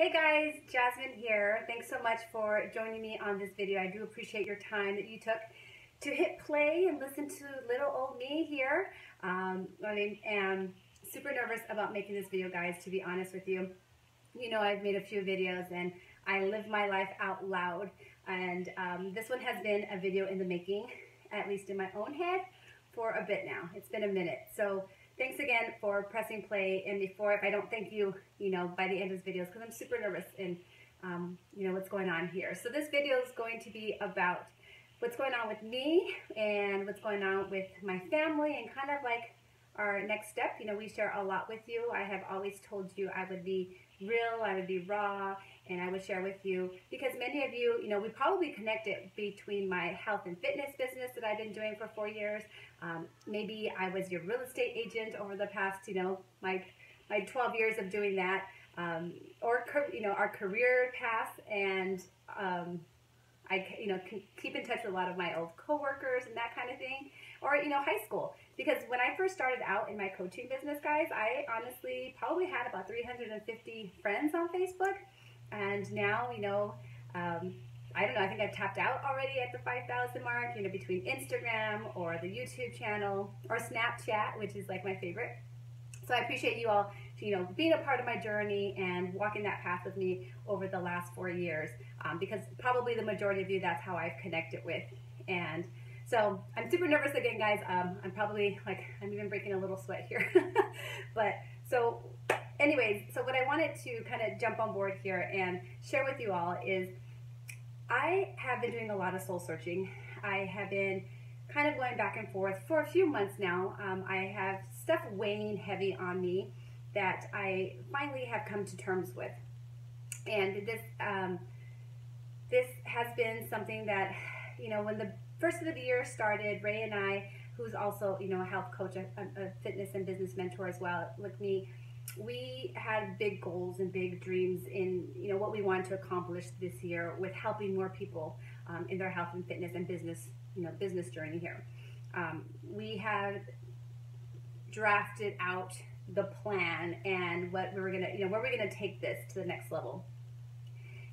Hey guys, Jasmine here. Thanks so much for joining me on this video. I do appreciate your time that you took to hit play and listen to little old me here. I am super nervous about making this video, guys, to be honest with you. You know, I've made a few videos and I live my life out loud. And this one has been a video in the making, at least in my own head, for a bit now. It's been a minute. So thanks again for pressing play. And before, if I don't thank you, by the end of this video, because I'm super nervous and, what's going on here. So this video is going to be about what's going on with me and what's going on with my family and kind of like our next step. We share a lot with you. I have always told you I would be real, I would be raw, and I would share with you because many of you, we probably connected between my health and fitness business that I've been doing for 4 years. Maybe I was your real estate agent over the past, my 12 years of doing that, or our career paths, and I can keep in touch with a lot of my old coworkers and that kind of thing, or high school. Because when I first started out in my coaching business, guys, I honestly probably had about 350 friends on Facebook, and now I don't know, I think I've tapped out already at the 5,000 mark, between Instagram or the YouTube channel or Snapchat, which is like my favorite. So I appreciate you all, being a part of my journey and walking that path with me over the last 4 years, because probably the majority of you, that's how I've connected with. And so I'm super nervous again, guys. I'm probably I'm even breaking a little sweat here. But so anyways, so what I wanted to kind of jump on board here and share with you all is I have been doing a lot of soul searching. I have been kind of going back and forth for a few months now. I have stuff weighing heavy on me that I finally have come to terms with. And this has been something that, when the first of the year started, Ray and I, who's also, a health coach, a fitness and business mentor as well, like me, we had big goals and big dreams in, what we wanted to accomplish this year with helping more people in their health and fitness and business, business journey here. We had drafted out the plan and what we were gonna, where we're gonna take this to the next level.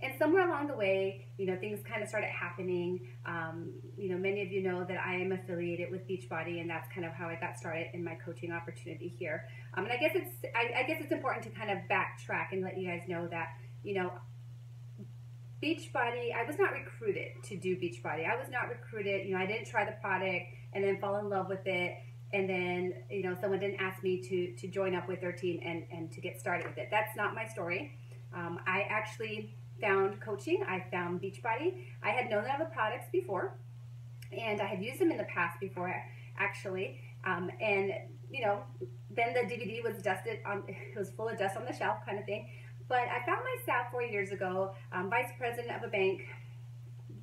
And somewhere along the way, things kind of started happening. Many of you know that I am affiliated with Beachbody, and that's kind of how I got started in my coaching opportunity here. And I guess it's important to kind of backtrack and let you guys know that, Beachbody, I was not recruited to do Beachbody. I was not recruited, I didn't try the product and then fall in love with it. And then, someone didn't ask me to join up with their team and to get started with it. That's not my story. I actually found coaching. I found Beachbody. I had known of the products before, and I had used them in the past before, actually. Then the DVD was dusted on, it was full of dust on the shelf kind of thing. But I found myself 4 years ago, vice president of a bank,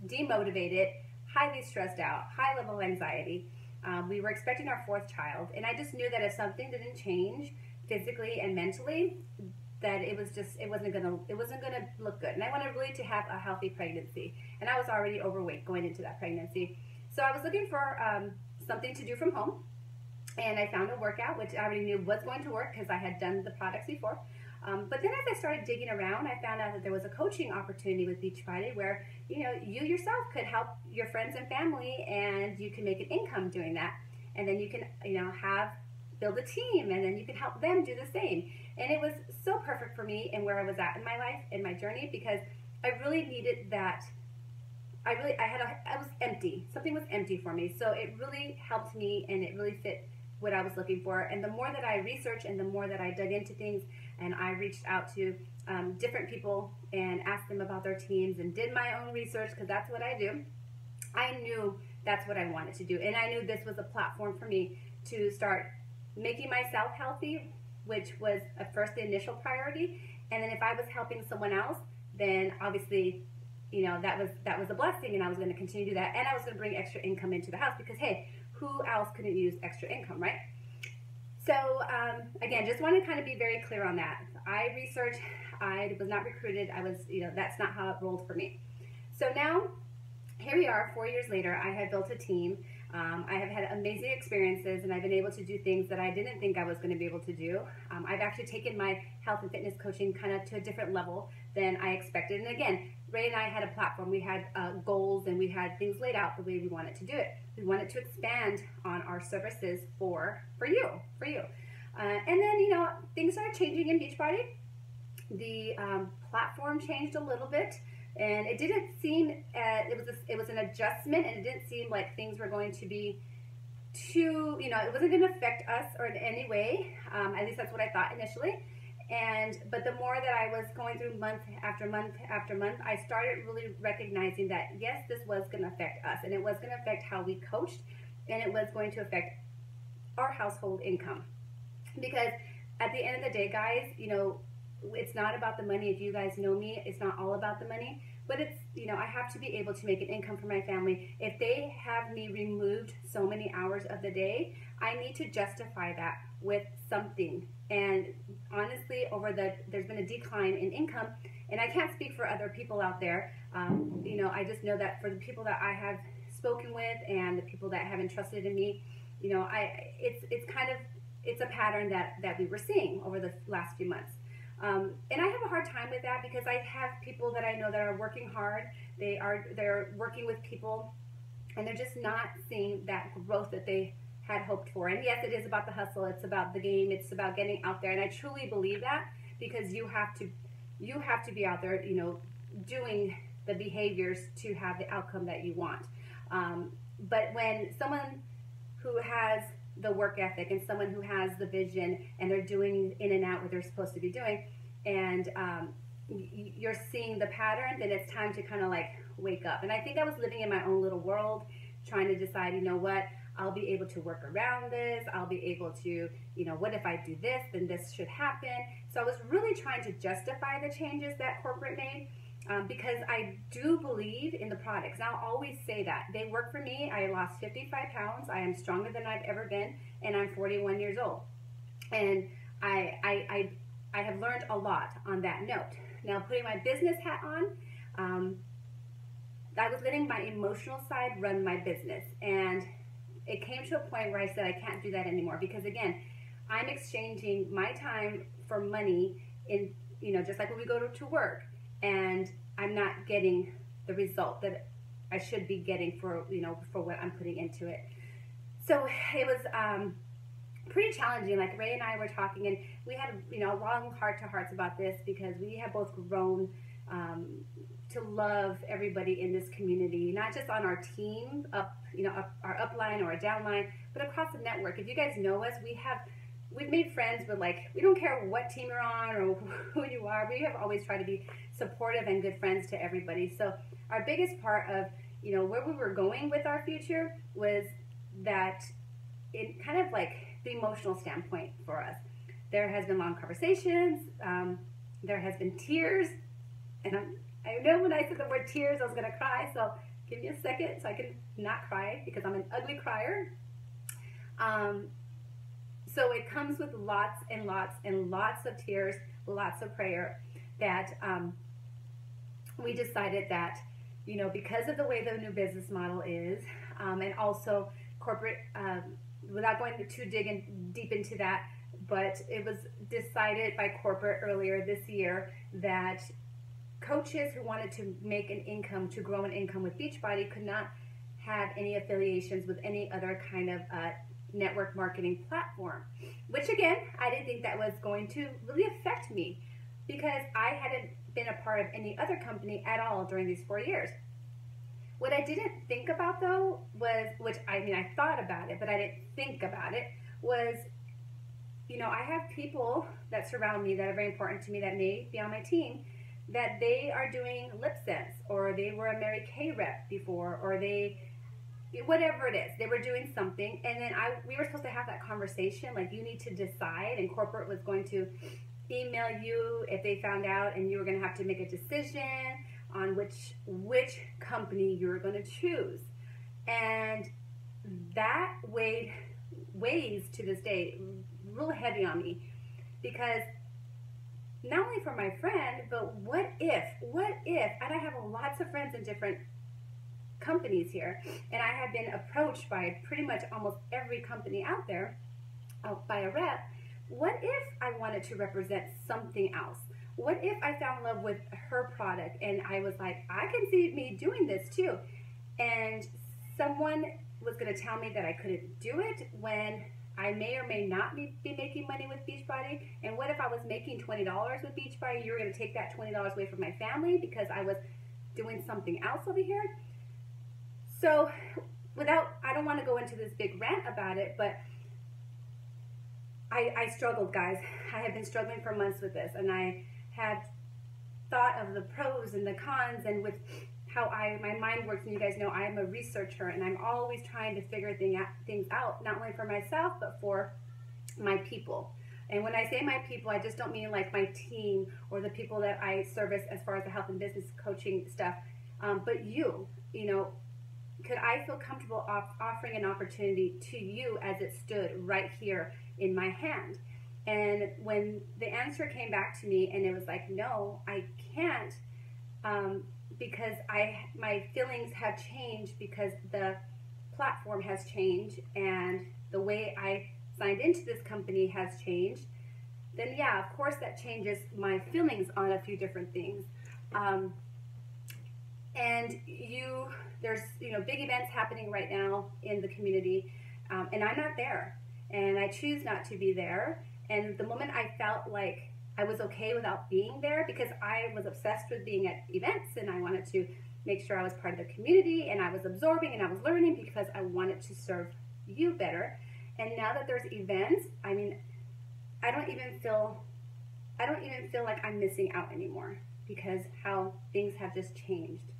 demotivated, highly stressed out, high level of anxiety. We were expecting our 4th child, and I just knew that if something didn't change physically and mentally, that it wasn't gonna look good. And I wanted really to have a healthy pregnancy, and I was already overweight going into that pregnancy. So I was looking for something to do from home, and I found a workout, which I already knew was going to work because I had done the products before. But then as I started digging around, I found out that there was a coaching opportunity with Beachbody where, you yourself could help your friends and family, and you can make an income doing that. And then you can, build a team, and then you can help them do the same. And it was so perfect for me and where I was at in my life, in my journey, because I really needed that. I was empty. Something was empty for me. So it really helped me, and it really fit what I was looking for. And the more that I researched and the more that I dug into things, and I reached out to different people and asked them about their teams and did my own research, because that's what I do, I knew that's what I wanted to do. And I knew this was a platform for me to start making myself healthy, which was at first the initial priority. And then if I was helping someone else, then obviously, that was a blessing, and I was going to continue to do that. And I was going to bring extra income into the house because, hey, who else couldn't use extra income, right? So again, just want to kind of be very clear on that. I researched, I was not recruited. I was, that's not how it rolled for me. So now, here we are, 4 years later. I have built a team. I have had amazing experiences, and I've been able to do things that I didn't think I was going to be able to do. I've actually taken my health and fitness coaching kind of to a different level than I expected. And again, Ray and I had a platform. We had goals, and we had things laid out the way we wanted to do it. We wanted to expand on our services for you. And then, you know, things started changing in Beachbody. The platform changed a little bit, and it didn't seem it was an adjustment, and it didn't seem like things were going to be too, you know, it wasn't going to affect us or in any way. At least that's what I thought initially. But the more that I was going through month after month after month, I started really recognizing that yes, this was going to affect us, and it was going to affect how we coached, and it was going to affect our household income. Because at the end of the day, guys, you know, it's not about the money. If you guys know me, it's not all about the money, but it's, you know, I have to be able to make an income for my family. If they have me removed so many hours of the day, I need to justify that with something. And honestly, there's been a decline in income, and I can't speak for other people out there. You know, I just know that for the people that I have spoken with and the people that have entrusted in me, you know, it's a pattern that we were seeing over the last few months. And I have a hard time with that because I have people that I know that are working hard. They're working with people, and they're just not seeing that growth that they had hoped for. And yes, it is about the hustle. It's about the game. It's about getting out there. And I truly believe that, because you have to be out there, you know, doing the behaviors to have the outcome that you want. But when someone who has the work ethic and someone who has the vision, and they're doing in and out what they're supposed to be doing, and you're seeing the pattern, then it's time to kind of like wake up. And I think I was living in my own little world, trying to decide, you know what, I'll be able to work around this. I'll be able to, you know, what if I do this, then this should happen. So I was really trying to justify the changes that corporate made. Because I do believe in the products. And I'll always say that. They work for me. I lost 55 pounds. I am stronger than I've ever been, and I'm 41 years old. And I have learned a lot on that note. Now, putting my business hat on, I was letting my emotional side run my business. And it came to a point where I said I can't do that anymore, because again, I'm exchanging my time for money in, you know, just like when we go to work. And I'm not getting the result that I should be getting for, you know, for what I'm putting into it. So it was pretty challenging. Like Ray and I were talking, and we had, you know, long heart-to-hearts about this, because we have both grown to love everybody in this community, not just on our team, our upline or our downline, but across the network. If you guys know us, we've made friends with, like, we don't care what team you're on or who you are. We have always tried to be supportive and good friends to everybody. So our biggest part of, you know, where we were going with our future was that it kind of like the emotional standpoint for us. There has been long conversations. There has been tears. And I know when I said the word tears, I was going to cry. So give me a second so I can not cry, because I'm an ugly crier. So it comes with lots and lots and lots of tears, lots of prayer, that we decided that, you know, because of the way the new business model is, and also corporate, without going too deep into that, but it was decided by corporate earlier this year that coaches who wanted to make an income, to grow an income with Beachbody, could not have any affiliations with any other kind of network marketing platform, which again, I didn't think that was going to really affect me, because I hadn't been a part of any other company at all during these 4 years. What I didn't think about, though, was, which I mean, I thought about it, but I didn't think about it, was, you know, I have people that surround me that are very important to me that may be on my team, that they are doing lip sense, or they were a Mary Kay rep before, or they, whatever it is, they were doing something, and then we were supposed to have that conversation, like, you need to decide, and corporate was going to email you if they found out, and you were going to have to make a decision on which company you were going to choose. And that weighs to this day real heavy on me, because not only for my friend, but what if, and I have lots of friends in different companies here, and I have been approached by pretty much almost every company out there by a rep. What if I wanted to represent something else? What if I fell in love with her product and I was like, I can see me doing this too? And someone was going to tell me that I couldn't do it when I may or may not be making money with Beachbody. And what if I was making $20 with Beachbody? You were going to take that $20 away from my family because I was doing something else over here? So I don't want to go into this big rant about it, but I struggled, guys. I have been struggling for months with this, and I had thought of the pros and the cons, and with how my mind works. And you guys know I am a researcher, and I'm always trying to figure things out, not only for myself, but for my people. And when I say my people, I just don't mean like my team or the people that I service as far as the health and business coaching stuff, but you know, could I feel comfortable offering an opportunity to you as it stood right here in my hand? And when the answer came back to me and it was like, no, I can't, because my feelings have changed, because the platform has changed and the way I signed into this company has changed, then yeah, of course that changes my feelings on a few different things. And there's big events happening right now in the community, and I'm not there, and I choose not to be there. And the moment I felt like I was okay without being there, because I was obsessed with being at events and I wanted to make sure I was part of the community, and I was absorbing and I was learning because I wanted to serve you better. And now that there's events, I mean, I don't even feel like I'm missing out anymore, because how things have just changed.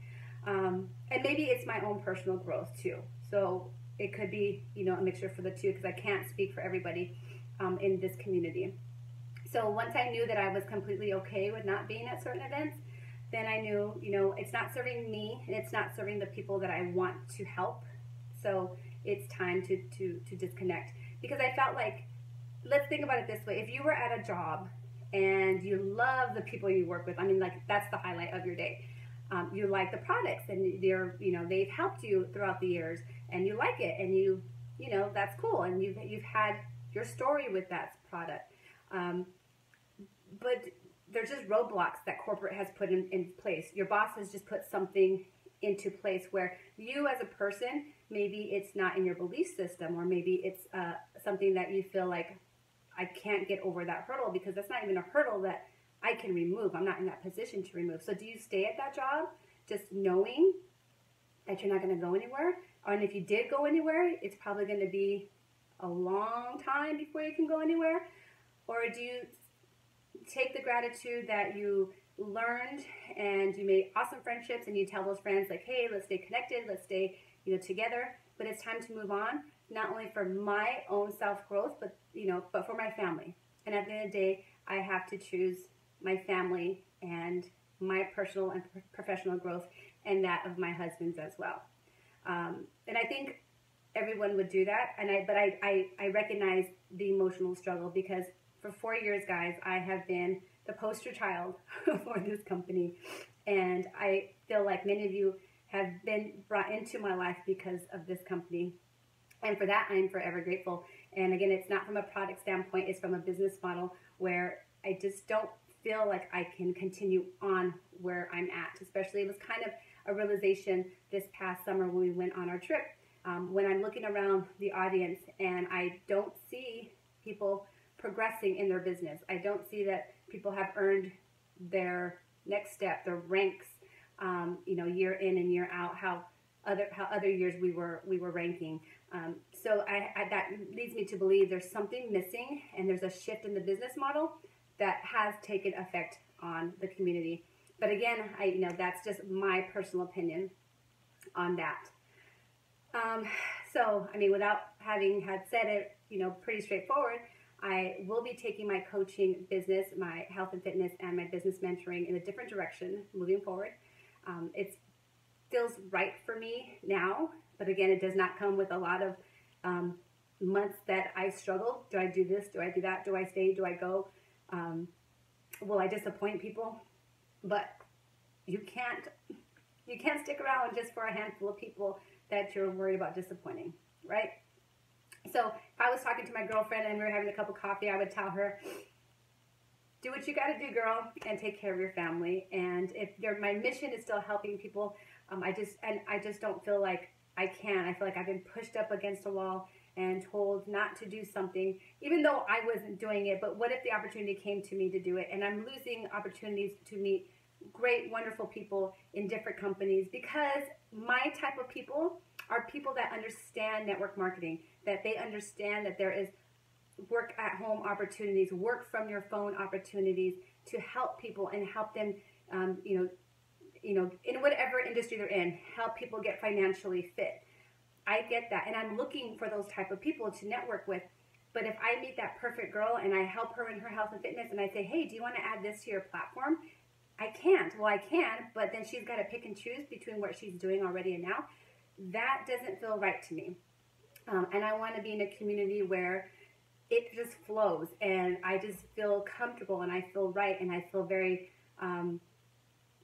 And maybe it's my own personal growth too. So it could be, a mixture for the two, because I can't speak for everybody in this community. So once I knew that I was completely okay with not being at certain events, then I knew, it's not serving me and it's not serving the people that I want to help. So it's time to disconnect, because I felt like, let's think about it this way. If you were at a job and you love the people you work with, I mean, like, that's the highlight of your day. You like the products, and they've helped you throughout the years, and you like it, and you know that's cool, and you've had your story with that product. But there's just roadblocks that corporate has put in place. Your boss has just put something into place where you as a person, maybe it's not in your belief system, or maybe it's something that you feel like, I can't get over that hurdle, because that's not even a hurdle that I can remove. I'm not in that position to remove. So do you stay at that job just knowing that you're not going to go anywhere? And if you did go anywhere, it's probably going to be a long time before you can go anywhere? Or do you take the gratitude that you learned and you made awesome friendships, and you tell those friends like, hey, let's stay connected, let's stay together, but it's time to move on, not only for my own self-growth, but but for my family. And at the end of the day, I have to choose my family and my personal and professional growth, and that of my husband's as well. And I think everyone would do that. But I recognize the emotional struggle, because for 4 years, guys, I have been the poster child for this company. And I feel like many of you have been brought into my life because of this company. And for that, I'm forever grateful. And again, it's not from a product standpoint, it's from a business model where I just don't feel like I can continue on where I'm at. Especially, it was kind of a realization this past summer when we went on our trip, when I'm looking around the audience and I don't see people progressing in their business. I don't see that people have earned their next step, their ranks, year in and year out, how other years we were ranking. So that leads me to believe there's something missing, and there's a shift in the business model that has taken effect on the community. But again, that's just my personal opinion on that. So, I mean, without having had said it, pretty straightforward, I will be taking my coaching business, my health and fitness, and my business mentoring in a different direction moving forward. It feels right for me now, but again, it does not come with a lot of months that I struggle. Do I do this? Do I do that? Do I stay? Do I go? Will I disappoint people? But you can't You can't stick around just for a handful of people that you're worried about disappointing, right? So if I was talking to my girlfriend and we were having a cup of coffee, I would tell her, do what you got to do, girl, and take care of your family. And if my mission is still helping people, I just don't feel like I can. I feel like I've been pushed up against a wall and told not to do something, even though I wasn't doing it. But what if the opportunity came to me to do it? And I'm losing opportunities to meet great, wonderful people in different companies, because my type of people are people that understand network marketing, that they understand that there is work at home opportunities, work from your phone opportunities to help people and help them, in whatever industry they're in, help people get financially fit. I get that, and I'm looking for those type of people to network with. But if I meet that perfect girl and I help her in her health and fitness, and I say, hey, do you want to add this to your platform? I can't. Well, I can, but then she's got to pick and choose between what she's doing already and now. That doesn't feel right to me. And I want to be in a community where it just flows, and I just feel comfortable, and I feel right, and I feel very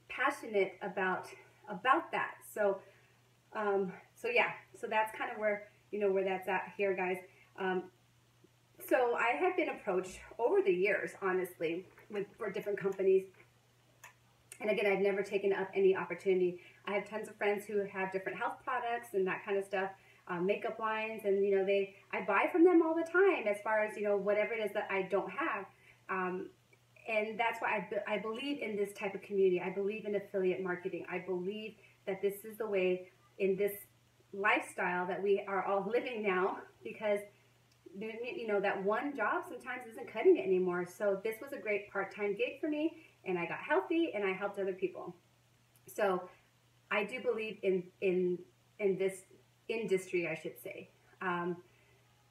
passionate about that. So yeah, so that's kind of where that's at here, guys. So I have been approached over the years, honestly, for different companies. And again, I've never taken up any opportunity. I have tons of friends who have different health products and that kind of stuff, makeup lines, and I buy from them all the time as far as whatever it is that I don't have. And that's why I believe in this type of community. I believe in affiliate marketing. I believe that this is the way in this lifestyle that we are all living now, because that one job sometimes isn't cutting it anymore. So this was a great part-time gig for me, and I got healthy and I helped other people. So I do believe in this industry, I should say.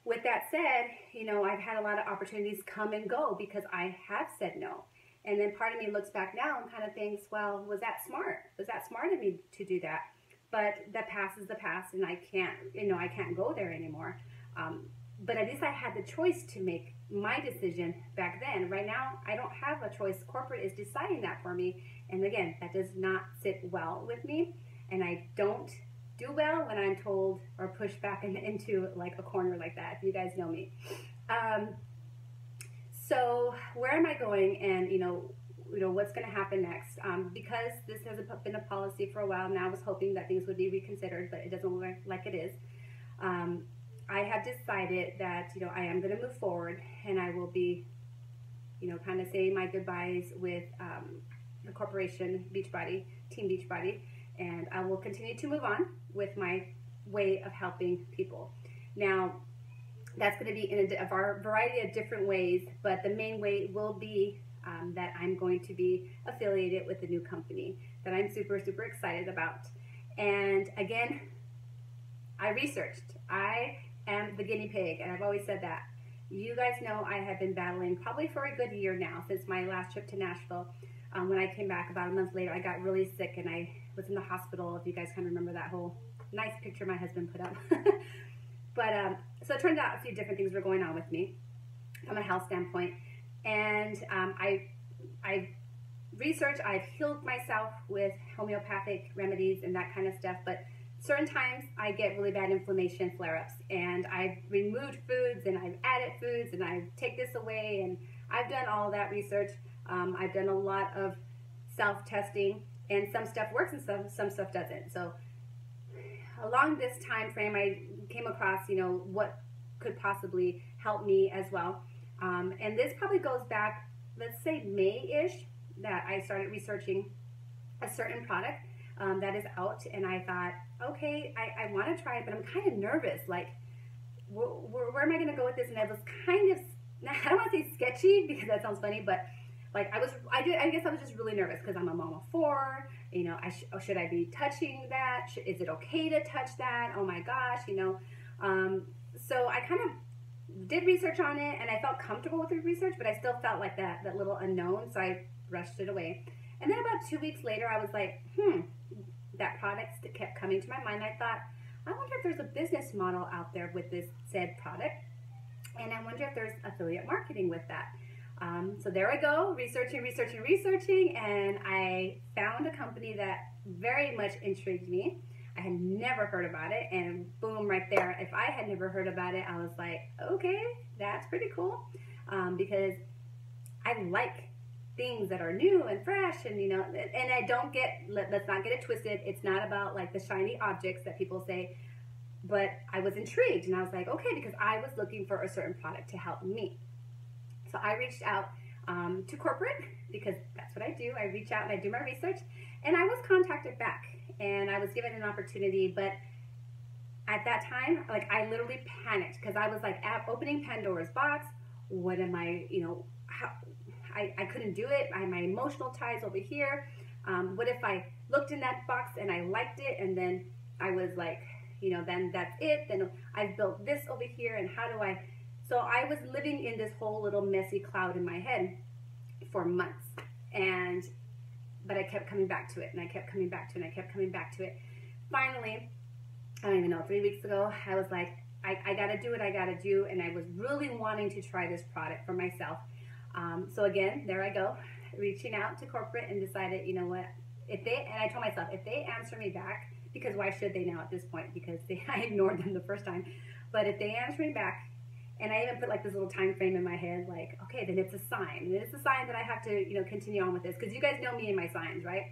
With that said, I've had a lot of opportunities come and go because I have said no. And then part of me looks back now and kind of thinks, well, was that smart? Was that smart of me to do that? But the past is the past, and I can't go there anymore. But at least I had the choice to make my decision back then. Right now, I don't have a choice. Corporate is deciding that for me. And again, that does not sit well with me. And I don't do well when I'm told or pushed back into like a corner like that, if you guys know me. So where am I going, and what's going to happen next? Because this has been a policy for a while now, I was hoping that things would be reconsidered, but it doesn't look like it is. I have decided that I am going to move forward, and I will be kind of saying my goodbyes with the corporation Beachbody, Team Beachbody, and I will continue to move on with my way of helping people. Now, that's going to be in a variety of different ways, but the main way will be that I'm going to be affiliated with a new company that I'm super, super excited about. And again, I researched. I am the guinea pig, and I've always said that. You guys know I have been battling probably for a good year now, since my last trip to Nashville. When I came back about a month later, I got really sick, and I was in the hospital, if you guys can remember that whole nice picture my husband put up. But so it turned out a few different things were going on with me from a health standpoint. And I researched, I've healed myself with homeopathic remedies and that kind of stuff, but certain times I get really bad inflammation flare-ups, and I've removed foods and I've added foods and I take this away, and I've done all that research. I've done a lot of self-testing, and some stuff works and some stuff doesn't. So along this time frame, I came across, what could possibly help me as well. And this probably goes back, let's say May-ish, that I started researching a certain product that is out, and I thought, okay, I want to try it, but I'm kind of nervous. Like, where am I going to go with this? And I was kind of, I don't want to say sketchy because that sounds funny, but like I guess I was just really nervous because I'm a mom of 4. Should I be touching that? Is it okay to touch that? Oh my gosh, So I kind of did research on it, and I felt comfortable with the research, but I still felt like that little unknown, so I brushed it away. And then about 2 weeks later, I was like, that product kept coming to my mind. I thought, I wonder if there's a business model out there with this said product, and I wonder if there's affiliate marketing with that. So there I go, researching, and I found a company that very much intrigued me. I had never heard about it, and boom, right there. If I had never heard about it, I was like, okay, that's pretty cool, because I like things that are new and fresh, and and I don't get, let's not get it twisted. It's not about like the shiny objects that people say, but I was intrigued, and I was like, okay, because I was looking for a certain product to help me. So I reached out to corporate, because that's what I do. I reach out and I do my research, and I was contacted back, and I was given an opportunity. But at that time, like, I literally panicked, because I was like opening Pandora's box. What am I, how, I couldn't do it. I had my emotional ties over here. What if I looked in that box and I liked it, and then I was like, then that's it. Then I've built this over here, and how do I? So I was living in this whole little messy cloud in my head for months, but I kept coming back to it, and I kept coming back to it, and I kept coming back to it. Finally, I don't even know, 3 weeks ago, I was like, I gotta do what I gotta do, and I was really wanting to try this product for myself. So again, there I go, reaching out to corporate, and decided, you know what, and I told myself, if they answer me back, because why should they now at this point, because I ignored them the first time, but if they answer me back, and I even put like this little time frame in my head, like, okay, then it's a sign. And it's a sign that I have to, continue on with this, because you guys know me and my signs, right?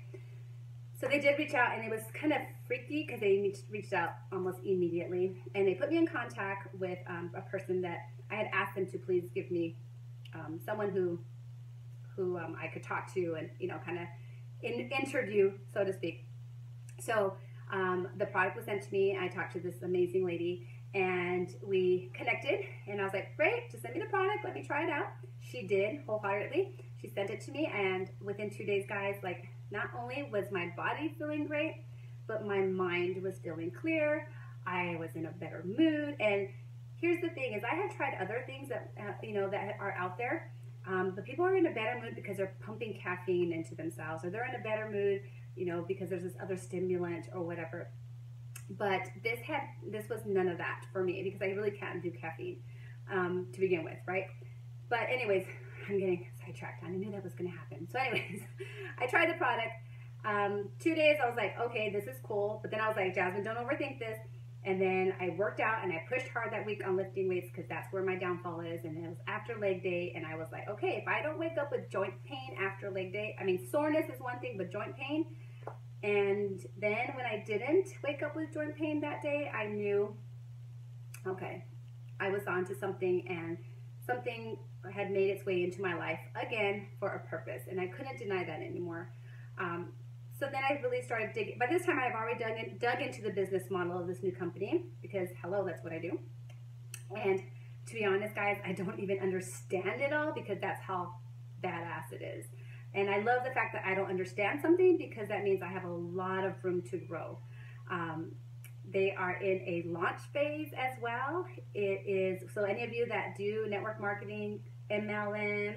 So they did reach out, and it was kind of freaky, because they reached out almost immediately, and they put me in contact with a person that I had asked them to please give me someone who I could talk to, and kind of interview, so to speak. So the product was sent to me. I talked to this amazing lady, and we connected, and I was like, great, just send me the product, let me try it out. She did, wholeheartedly. She sent it to me, and within 2 days, guys, like, not only was my body feeling great, but my mind was feeling clear. I was in a better mood. And here's the thing, is I have tried other things that that are out there, but people are in a better mood because they're pumping caffeine into themselves, or they're in a better mood because there's this other stimulant or whatever. But this was none of that for me, because I really can't do caffeine to begin with, right? But anyways, I'm getting sidetracked. I knew that was going to happen. So anyways, I tried the product. 2 days, I was like, okay, this is cool. But then I was like, Jasmine, don't overthink this. And then I worked out, and I pushed hard that week on lifting weights, because that's where my downfall is. And it was after leg day, and I was like, okay, if I don't wake up with joint pain after leg day, I mean, soreness is one thing, but joint pain. And then when I didn't wake up with joint pain that day, I knew, okay, I was onto something, and something had made its way into my life again for a purpose, and I couldn't deny that anymore. So then I really started digging. By this time, I've already dug into the business model of this new company, because hello, that's what I do. And to be honest, guys, I don't even understand it all, because that's how badass it is. And I love the fact that I don't understand something, because that means I have a lot of room to grow. They are in a launch phase as well. It is, so any of you that do network marketing, MLM,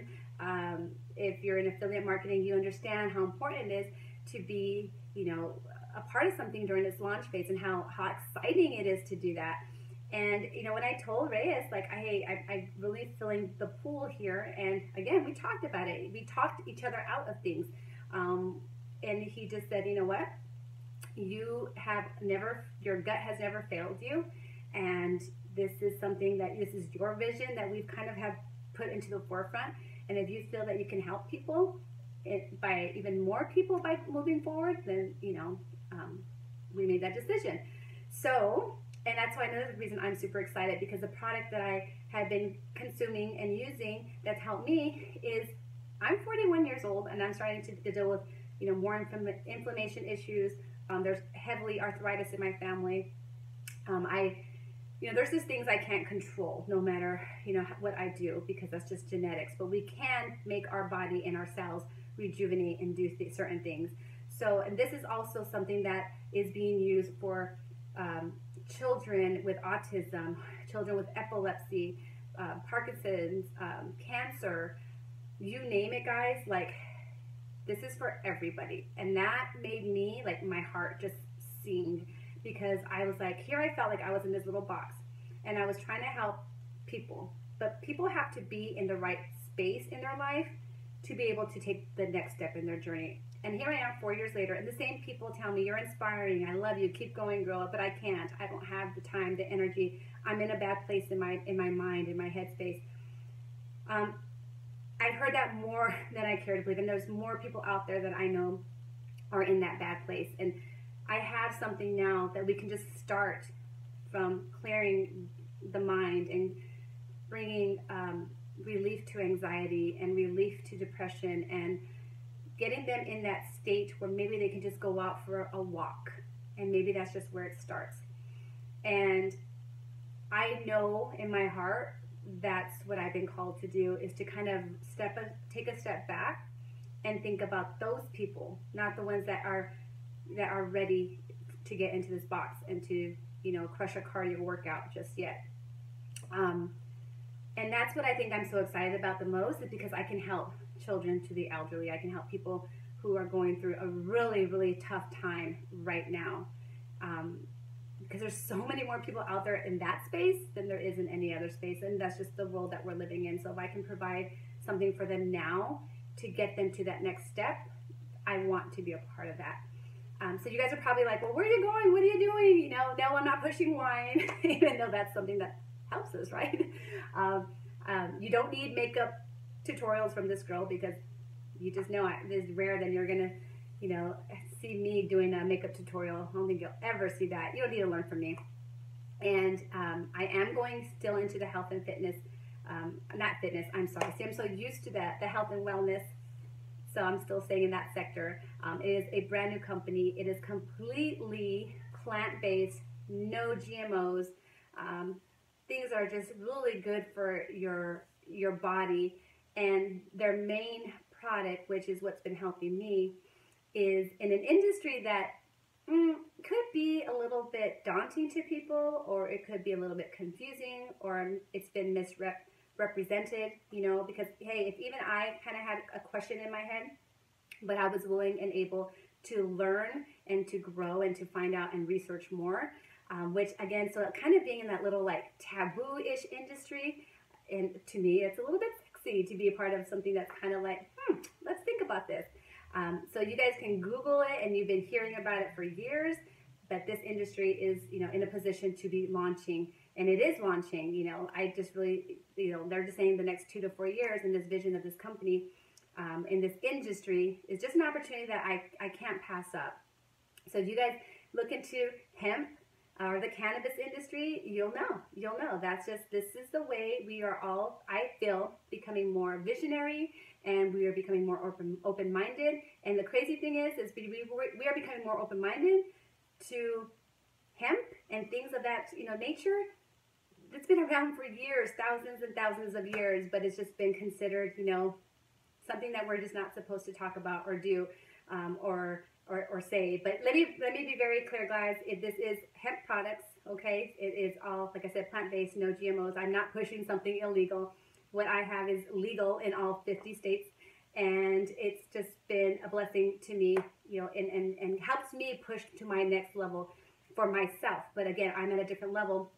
if you're in affiliate marketing, you understand how important it is to be, a part of something during its launch phase, and how exciting it is to do that. And, when I told Reyes, like, I'm really feeling the pull here, and again, we talked about it. We talked each other out of things. And he just said, you know what? Your gut has never failed you. And this is something this is your vision that we've kind of have put into the forefront. And if you feel that you can help people, by even more people by moving forward, then, we made that decision. So, and that's why another reason I'm super excited, because the product that I have been consuming and using that's helped me is, I'm 41 years old, and I'm starting to deal with, more inflammation issues. There's heavily arthritis in my family. There's just things I can't control, no matter, what I do, because that's just genetics. But we can make our body and our cells rejuvenate and do certain things. So, and this is also something that is being used for children with autism, children with epilepsy, Parkinson's, cancer, you name it, guys. Like, this is for everybody. And that made me, like, my heart just sing, because I was like, here I felt like I was in this little box, and I was trying to help people, but people have to be in the right space in their life to be able to take the next step in their journey. And here I am 4 years later, and the same people tell me, you're inspiring, I love you, keep going, girl, but I can't. I don't have the time, the energy. I'm in a bad place in my mind, in my headspace. I've heard that more than I care to believe, and there's more people out there that I know are in that bad place. And I have something now that we can just start from clearing the mind and bringing relief to anxiety and relief to depression, and getting them in that state where maybe they can just go out for a walk, and maybe that's just where it starts. And I know in my heart that's what I've been called to do, is to kind of take a step back and think about those people, not the ones that are ready to get into this box and to, you know, crush a cardio workout just yet. And that's what I think I'm so excited about the most, is because I can help children to the elderly. I can help people who are going through a really, really tough time right now. Because there's so many more people out there in that space than there is in any other space. And that's just the world that we're living in. So if I can provide something for them now to get them to that next step, I want to be a part of that. So you guys are probably like, well, where are you going? What are you doing? You know, no, I'm not pushing wine, even though that's something that helps us, right? You don't need makeup tutorials from this girl, because you just know it is rare that you're gonna, you know, see me doing a makeup tutorial. I don't think you'll ever see that. You don't need to learn from me. And I am going still into the health and fitness, not fitness, I'm sorry. See, I'm so used to the health and wellness, so I'm still staying in that sector. It is a brand new company. It is completely plant-based, no GMOs. Things are just really good for your body. And their main product, which is what's been helping me, is in an industry that could be a little bit daunting to people, or it could be a little bit confusing, or it's been misrepresented, you know, because, hey, if even I kind of had a question in my head, but I was willing and able to learn and to grow and to find out and research more, which again, so kind of being in that little like taboo-ish industry, and to me, it's a little bit sexy to be a part of something that's kind of like, let's think about this. So you guys can Google it, and you've been hearing about it for years, but this industry is, you know, in a position to be launching, and it is launching. You know, I just really, you know, they're just saying the next 2 to 4 years, and this vision of this company in this industry is just an opportunity that I can't pass up. So if you guys look into hemp or the cannabis industry, you'll know. That's just, this is the way we are all, I feel, becoming more visionary, and we are becoming more open-minded. And the crazy thing is we are becoming more open-minded to hemp and things of that, you know, nature. It's been around for years, thousands and thousands of years, but it's just been considered, you know, something that we're just not supposed to talk about or do, or say. But let me be very clear, guys. If this is hemp products, okay, it is all, like I said, plant-based, no GMOs. I'm not pushing something illegal. What I have is legal in all 50 states, and it's just been a blessing to me, you know, and helps me push to my next level for myself. But again, I'm at a different level,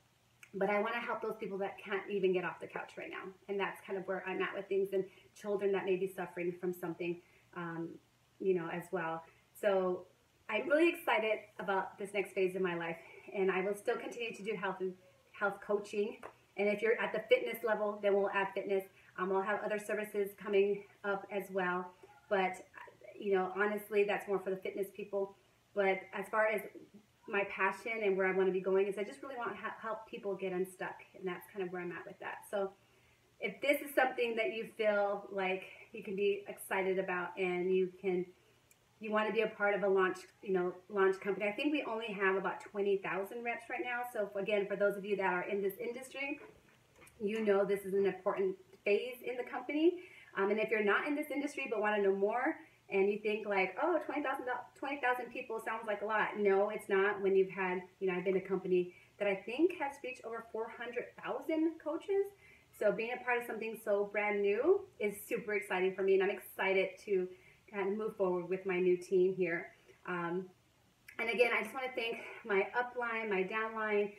but I want to help those people that can't even get off the couch right now. And that's kind of where I'm at with things, and children that may be suffering from something, you know, as well. So I'm really excited about this next phase of my life, and I will still continue to do health coaching. And if you're at the fitness level, then we'll add fitness. We'll have other services coming up as well. But, you know, honestly, that's more for the fitness people. But as far as my passion and where I want to be going is, I just really want to help people get unstuck. And that's kind of where I'm at with that. So if this is something that you feel like you can be excited about, and you want to be a part of a launch company. I think we only have about 20,000 reps right now. So again, for those of you that are in this industry, you know this is an important phase in the company. And if you're not in this industry but want to know more, and you think like, oh, 20,000 people sounds like a lot. No, it's not. When you've had, you know, I've been a company that I think has reached over 400,000 coaches. So being a part of something so brand new is super exciting for me, and I'm excited to kind of move forward with my new team here. And again, I just want to thank my upline, my downline,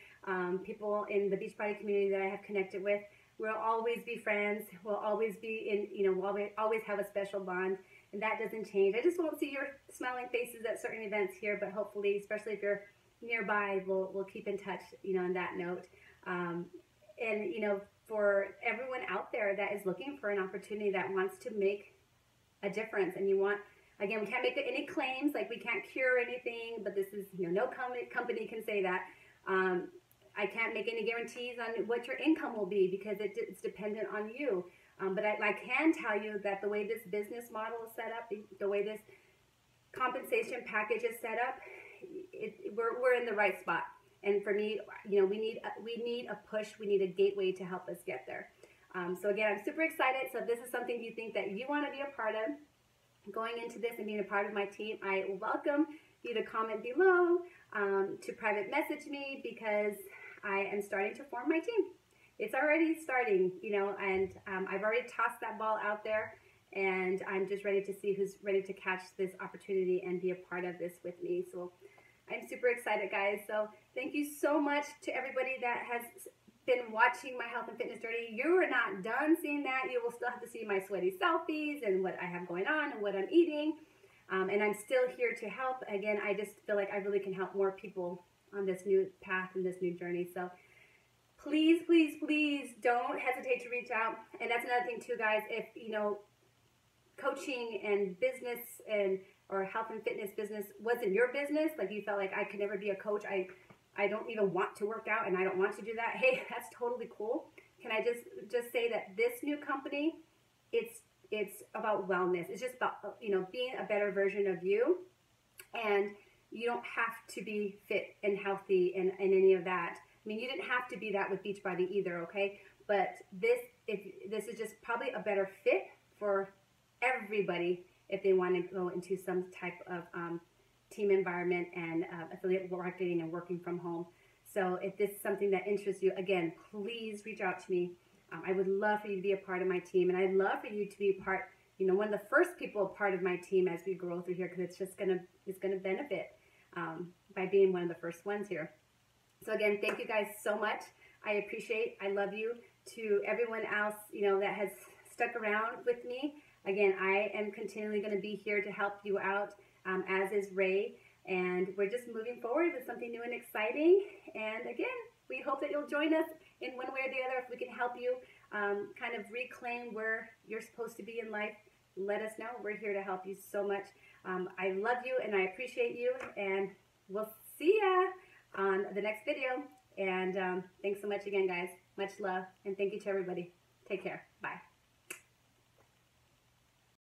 people in the Beachbody community that I have connected with. We'll always be friends. We'll always be in, you know, we'll always have a special bond, and that doesn't change. I just won't see your smiling faces at certain events here, but hopefully, especially if you're nearby, we'll keep in touch, you know, on that note. And, you know, for everyone out there that is looking for an opportunity, that wants to make a difference, and you want, again, we can't make any claims, like we can't cure anything, but this is, you know, no company can say that. I can't make any guarantees on what your income will be because it's dependent on you. But I can tell you that the way this business model is set up, the way this compensation package is set up, we're in the right spot. And for me, you know, we need a push, we need a gateway to help us get there. So again, I'm super excited. So if this is something you think that you want to be a part of, going into this and being a part of my team, I welcome you to comment below, to private message me, because I am starting to form my team. It's already starting, you know, and I've already tossed that ball out there, and I'm just ready to see who's ready to catch this opportunity and be a part of this with me. So I'm super excited, guys. So thank you so much to everybody that has been watching my health and fitness journey. You are not done seeing that. You will still have to see my sweaty selfies and what I have going on and what I'm eating. And I'm still here to help. Again, I just feel like I really can help more people on this new path and this new journey. So please, please, please don't hesitate to reach out. And that's another thing too, guys. If, you know, coaching and business or health and fitness business wasn't your business, like you felt like I could never be a coach, I don't even want to work out and I don't want to do that, hey, that's totally cool. Can I just say that this new company, it's about wellness. It's just about, you know, being a better version of you. And you don't have to be fit and healthy and any of that. I mean, you didn't have to be that with Beachbody either, okay? But this is just probably a better fit for everybody if they want to go into some type of team environment and affiliate marketing and working from home. So if this is something that interests you, again, please reach out to me. I would love for you to be a part of my team, and I'd love for you to be a part, you know, one of the first people a part of my team as we grow through here, because it's just it's gonna benefit by being one of the first ones here. So again, thank you guys so much. I appreciate, I love you. To everyone else, you know, that has stuck around with me, again, I am continually going to be here to help you out, as is Ray, and we're just moving forward with something new and exciting. And again, we hope that you'll join us in one way or the other. If we can help you kind of reclaim where you're supposed to be in life, let us know. We're here to help you so much. I love you and I appreciate you, and we'll see ya on the next video. And thanks so much again, guys. Much love, and thank you to everybody. Take care. Bye.